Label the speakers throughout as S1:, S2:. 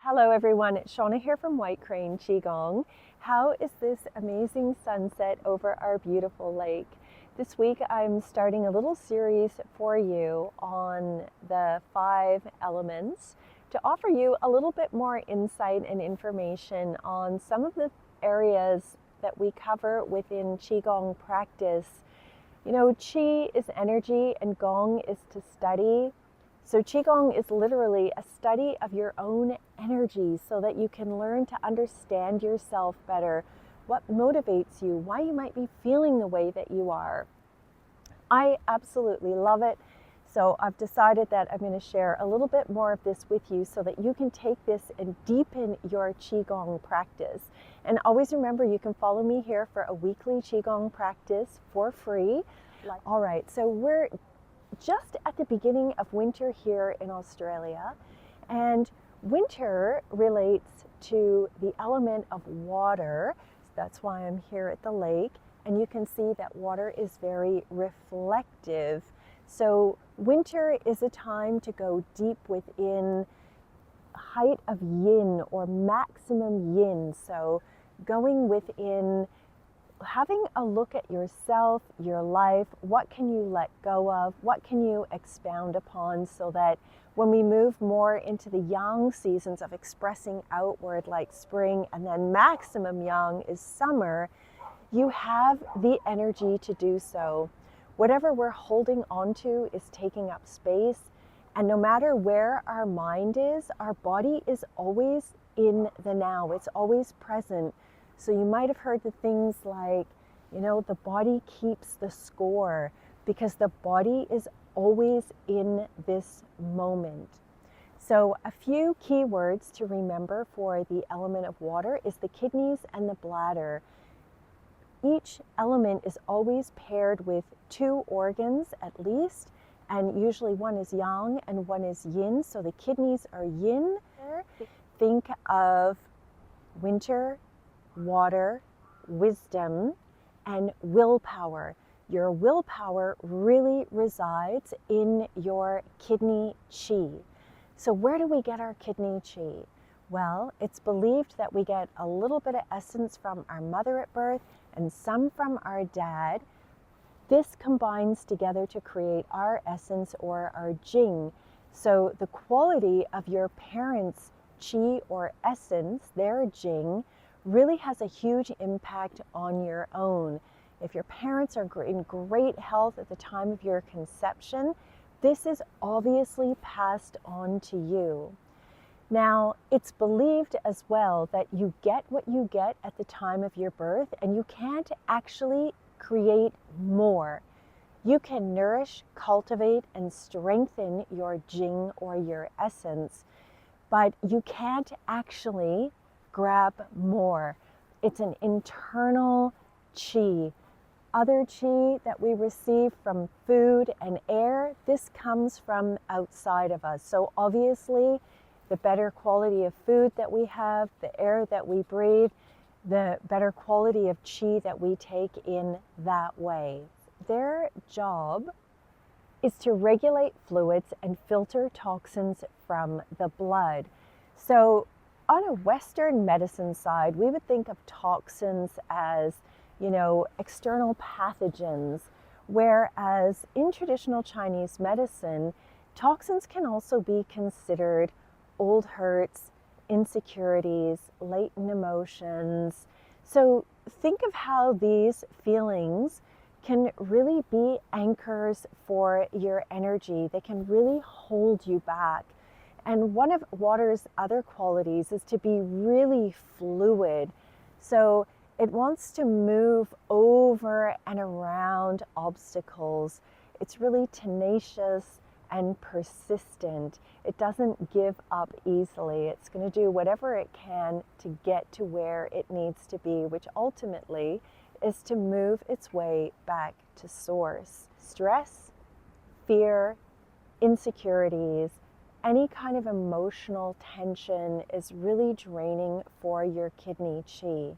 S1: Hello everyone, it's Shauna here from White Crane Qigong. How is this amazing sunset over our beautiful lake? This week I'm starting a little series for you on the 5 elements to offer you a little bit more insight and information on some of the areas that we cover within Qigong practice. You know, Qi is energy and Gong is to study. So Qigong is literally a study of your own energy so that you can learn to understand yourself better, what motivates you, why you might be feeling the way that you are. I absolutely love it. So I've decided that I'm going to share a little bit more of this with you so that you can take this and deepen your Qigong practice. And always remember, you can follow me here for a weekly Qigong practice for free. All right, so we're just at the beginning of winter here in Australia, and winter relates to the element of water. That's why I'm here at the lake, and you can see that water is very reflective. So winter is a time to go deep within height of yin or maximum yin. So going within, having a look at yourself, your life, what can you let go of, what can you expound upon, so that when we move more into the yang seasons of expressing outward like spring, and then maximum yang is summer, you have the energy to do so. Whatever we're holding on to is taking up space, and no matter where our mind is, our body is always in the now, it's always present. So you might have heard the things like, you know, the body keeps the score, because the body is always in this moment. So a few key words to remember for the element of water is the kidneys and the bladder. Each element is always paired with 2 organs at least, and usually one is yang and one is yin. So the kidneys are yin. Think of winter, water, wisdom, and willpower. Your willpower really resides in your kidney chi. So where do we get our kidney chi? Well, it's believed that we get a little bit of essence from our mother at birth and some from our dad. This combines together to create our essence, or our jing. So the quality of your parents' chi or essence, their jing, really has a huge impact on your own. If your parents are in great health at the time of your conception, this is obviously passed on to you. Now, it's believed as well that you get what you get at the time of your birth, and you can't actually create more. You can nourish, cultivate, and strengthen your jing or your essence, but you can't actually grab more. It's an internal chi. Other chi that we receive from food and air, this comes from outside of us. So obviously, the better quality of food that we have, the air that we breathe, the better quality of chi that we take in that way. Their job is to regulate fluids and filter toxins from the blood. So on a Western medicine side, we would think of toxins as, you know, external pathogens, whereas in traditional Chinese medicine, toxins can also be considered old hurts, insecurities, latent emotions. So think of how these feelings can really be anchors for your energy. They can really hold you back. And one of water's other qualities is to be really fluid. So it wants to move over and around obstacles. It's really tenacious and persistent. It doesn't give up easily. It's going to do whatever it can to get to where it needs to be, which ultimately is to move its way back to source. Stress, fear, insecurities, any kind of emotional tension is really draining for your kidney chi.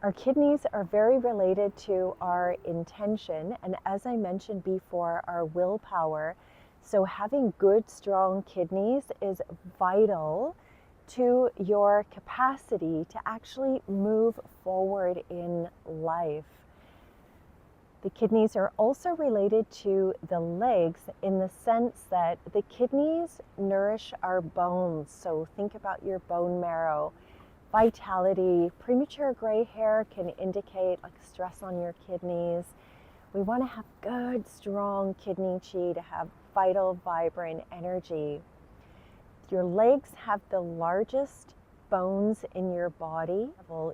S1: Our kidneys are very related to our intention, and as I mentioned before, our willpower. So having good, strong kidneys is vital to your capacity to actually move forward in life. The kidneys are also related to the legs in the sense that the kidneys nourish our bones. So think about your bone marrow. Vitality, premature gray hair can indicate like stress on your kidneys. We want to have good, strong kidney chi to have vital, vibrant energy. Your legs have the largest bones in your body.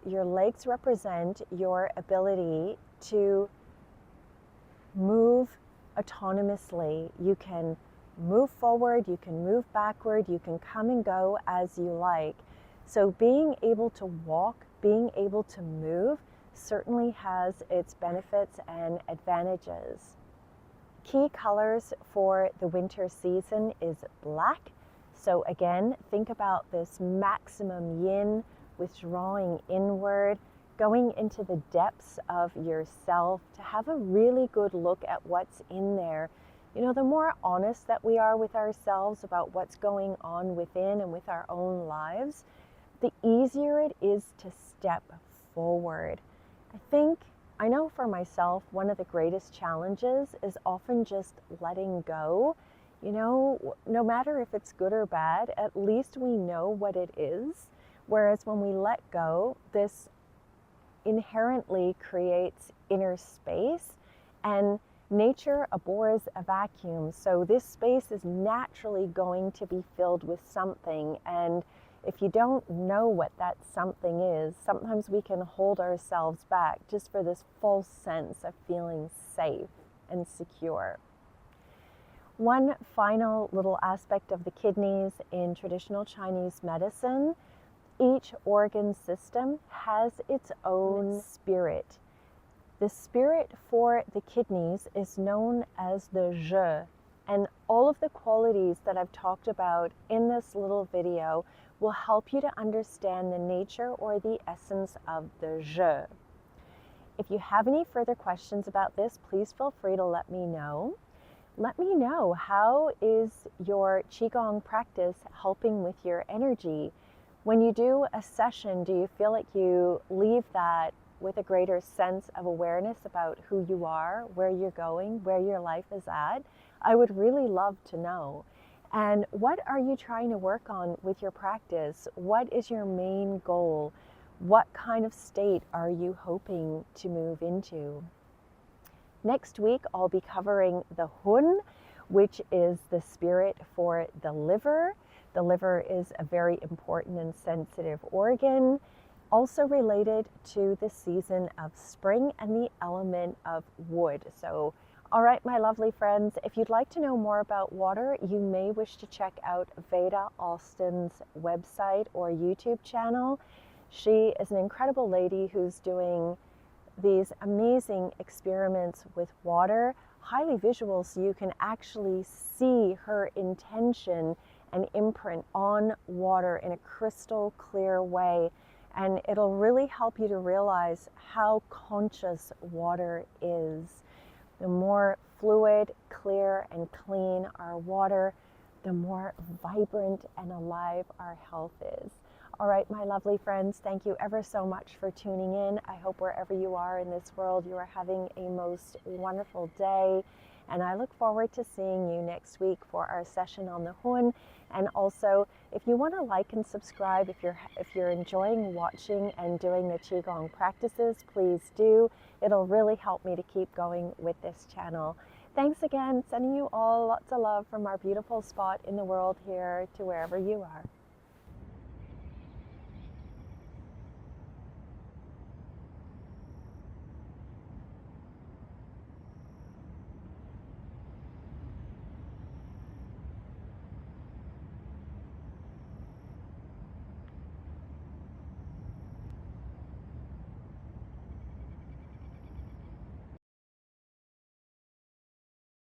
S1: Your legs represent your ability to move autonomously. You can move forward, you can move backward, you can come and go as you like. So being able to walk, being able to move certainly has its benefits and advantages. Key colors for the winter season is black. So again, think about this maximum yin, withdrawing inward, going into the depths of yourself to have a really good look at what's in there. You know, the more honest that we are with ourselves about what's going on within and with our own lives, the easier it is to step forward. I know for myself, one of the greatest challenges is often just letting go. You know, no matter if it's good or bad, at least we know what it is. Whereas when we let go, this inherently creates inner space, and nature abhors a vacuum. So this space is naturally going to be filled with something. And if you don't know what that something is, sometimes we can hold ourselves back just for this false sense of feeling safe and secure. One final little aspect of the kidneys in traditional Chinese medicine: each organ system has its own spirit. The spirit for the kidneys is known as the zhe, and all of the qualities that I've talked about in this little video will help you to understand the nature or the essence of the zhe. If you have any further questions about this, please feel free to let me know. Let me know, how is your Qigong practice helping with your energy? When you do a session, do you feel like you leave that with a greater sense of awareness about who you are, where you're going, where your life is at? I would really love to know. And what are you trying to work on with your practice? What is your main goal? What kind of state are you hoping to move into? Next week, I'll be covering the Hun, which is the spirit for the liver. The liver is a very important and sensitive organ, also related to the season of spring and the element of wood. So, all right, my lovely friends, if you'd like to know more about water, you may wish to check out Veda Austin's website or YouTube channel. She is an incredible lady who's doing these amazing experiments with water, highly visual, so you can actually see her intention and imprint on water in a crystal clear way. And it'll really help you to realize how conscious water is. The more fluid, clear, and clean our water, the more vibrant and alive our health is. All right, my lovely friends, thank you ever so much for tuning in. I hope wherever you are in this world, you are having a most wonderful day. And I look forward to seeing you next week for our session on the Hun. And also, if you want to like and subscribe, if you're enjoying watching and doing the Qigong practices, please do. It'll really help me to keep going with this channel. Thanks again. Sending you all lots of love from our beautiful spot in the world here to wherever you are.